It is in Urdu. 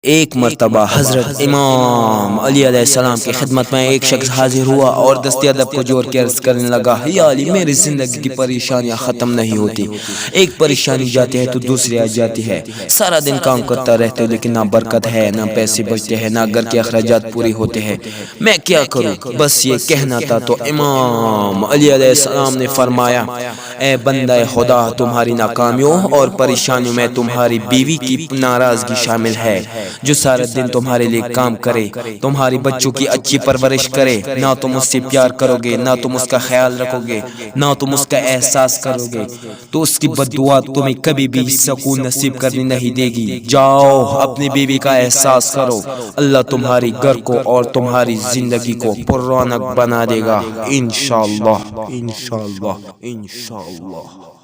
ایک مرتبہ حضرت امام علی علیہ السلام کی خدمت میں ایک شخص حاضر ہوا اور دست ادب کو جوڑ کے عرض کرنے لگا، یا علی، میری زندگی کی پریشانیاں ختم نہیں ہوتی، ایک پریشانی جاتی ہے تو دوسری آ جاتی ہے، سارا دن کام کرتا رہتے ہوں لیکن نہ برکت ہے، نہ پیسے بچتے ہیں، نہ گھر کے اخراجات پورے ہوتے ہیں، میں کیا کروں؟ بس یہ کہنا تھا تو امام علی علیہ السلام نے فرمایا، اے بندہ خدا، تمہاری ناکامیوں اور پریشانیوں میں تمہاری بیوی کی ناراضگی شامل ہے، جو سارا دن تمہارے لیے کام کرے، تمہاری بچوں کی اچھی پرورش کرے، نہ تم اس سے پیار کرو گے، نہ تم اس کا خیال رکھو گے، نہ تم اس کا احساس کرو گے، تو اس کی بد دعا تمہیں کبھی بھی سکون نصیب کرنے نہیں دے گی۔ جاؤ اپنی بیوی کا احساس کرو، اللہ تمہاری گھر کو اور تمہاری زندگی کو پر رونق بنا دے گا، انشاءاللہ انشاءاللہ انشاءاللہ۔